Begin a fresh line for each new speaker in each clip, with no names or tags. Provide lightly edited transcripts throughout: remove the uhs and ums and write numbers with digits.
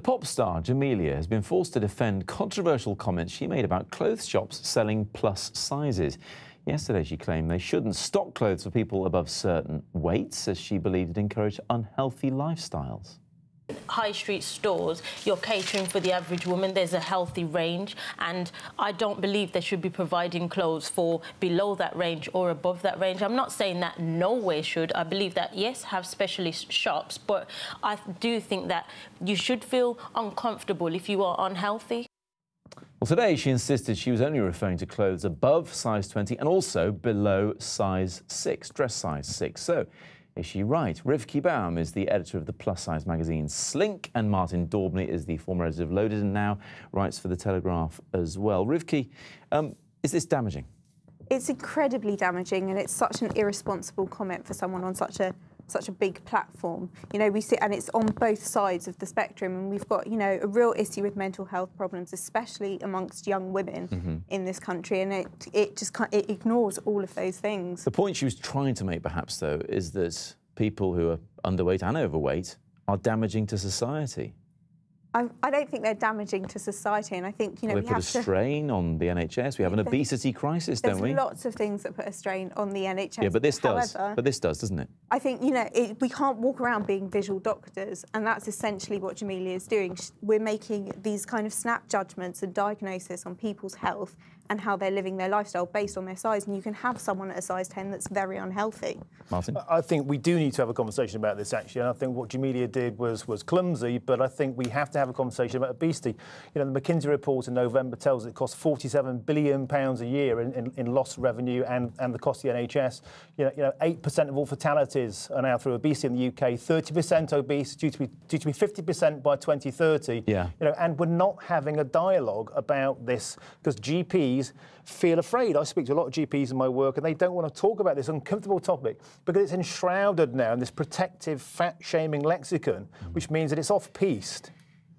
pop star Jamelia has been forced to defend controversial comments she made about clothes shops selling plus sizes. Yesterday she claimed they shouldn't stock clothes for people above certain weights, as she believed it encouraged unhealthy lifestyles.
High street stores, you're catering for the average woman. There's a healthy range, and I don't believe they should be providing clothes for below that range or above that range. I'm not saying that nowhere should. I believe that, yes, have specialist shops, but I do think that you should feel uncomfortable if you are unhealthy.
Well, today she insisted she was only referring to clothes above size 20 and also below size 6, dress size 6. So, is she right? Rivkie Baum is the editor of the plus-size magazine SLiNK, and Martin Daubney is the former editor of Loaded and now writes for The Telegraph as well. Rivkie, is this damaging?
It's incredibly damaging, and it's such an irresponsible comment for someone on such a big platform. You know, we see, and it's on both sides of the spectrum, and we've got, you know, a real issue with mental health problems, especially amongst young women in this country, and it ignores all of those things.
The point she was trying to make, perhaps, though, is that people who are underweight and overweight are damaging to society.
I don't think they're damaging to society, and I think, you know,
well, they put a strain on the NHS. We have an obesity crisis, don't we?
There's lots of things that put a strain on the NHS.
Yeah, but this does. But this does, doesn't it?
I think, you know, we can't walk around being visual doctors, and that's essentially what Jamelia is doing. We're making these kind of snap judgments and diagnosis on people's health and how they're living their lifestyle based on their size, and you can have someone at a size 10 that's very unhealthy.
Martin?
I think we do need to have a conversation about this, actually, and I think what Jamelia did was clumsy, but I think we have to have a conversation about obesity. You know, the McKinsey report in November tells it costs £47 billion a year in lost revenue and the cost of the NHS. You know, 8% of all fatalities are now through obesity in the UK, 30% obese, due to be 50% by 2030.
Yeah.
You know, and we're not having a dialogue about this because GPs feel afraid. I speak to a lot of GPs in my work, and they don't want to talk about this uncomfortable topic because it's enshrouded now in this protective, fat-shaming lexicon, which means that it's off-piste.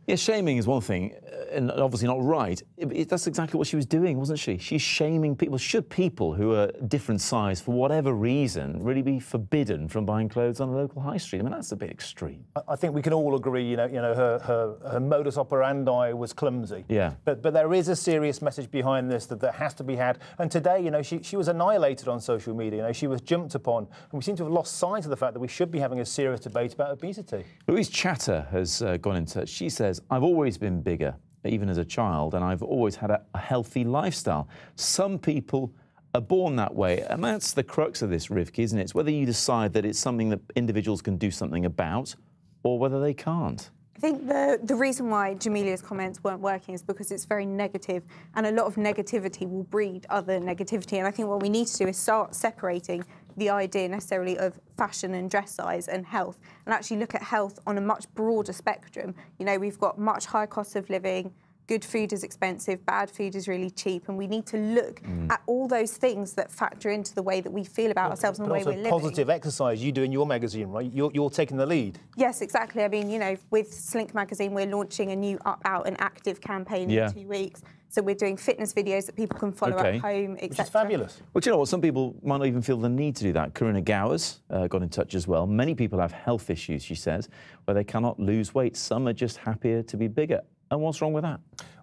Yeah, shaming is one thing, and obviously not right. That's exactly what she was doing, wasn't she? She's shaming people. Should people who are different size, for whatever reason, really be forbidden from buying clothes on a local high street? I mean, that's a bit extreme.
I think we can all agree, you know, her modus operandi was clumsy.
Yeah.
But there is a serious message behind this that has to be had. And today, you know, she was annihilated on social media. You know, she was jumped upon, and we seem to have lost sight of the fact that we should be having a serious debate about obesity. Louise
Chatter has gone in touch. She says, I've always been bigger, even as a child, and I've always had a healthy lifestyle. Some people are born that way, and that's the crux of this, Rivkie, isn't it? It's whether you decide that it's something that individuals can do something about or whether they can't.
I think the reason why Jamelia's comments weren't working is because it's very negative, and a lot of negativity will breed other negativity. And I think what we need to do is start separating the idea necessarily of fashion and dress size and health, and actually look at health on a much broader spectrum. You know, we've got much higher costs of living, good food is expensive, bad food is really cheap, and we need to look at all those things that factor into the way that we feel about ourselves and the way we're living.
Positive exercise you do in your magazine, right? You're taking the lead.
Yes, exactly. I mean, you know, with SLiNK Magazine, we're launching a new Up, Out and Active campaign in 2 weeks. So we're doing fitness videos that people can follow at home, etc.
Which is fabulous.
Well, do you know what? Some people might not even feel the need to do that. Karina Gowers got in touch as well. Many people have health issues, she says, where they cannot lose weight. Some are just happier to be bigger. And what's wrong with that?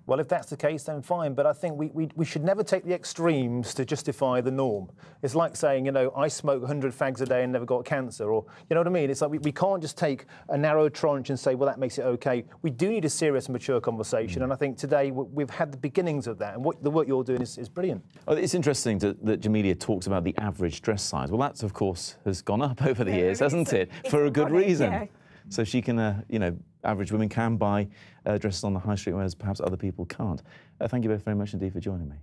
Well, if that's the case, then fine. But I think we should never take the extremes to justify the norm. It's like saying, you know, I smoke 100 fags a day and never got cancer, or, you know what I mean? It's like we can't just take a narrow tranche and say, well, that makes it OK. We do need a serious and mature conversation, and I think today we've had the beginnings of that, and the work you're doing is brilliant.
Oh, it's interesting that Jamelia talks about the average dress size. Well, that, of course, has gone up over the years, hasn't it? For a good reason. Yeah. So she can, you know, average women can buy dresses on the high street, whereas perhaps other people can't. Thank you both very much indeed for joining me.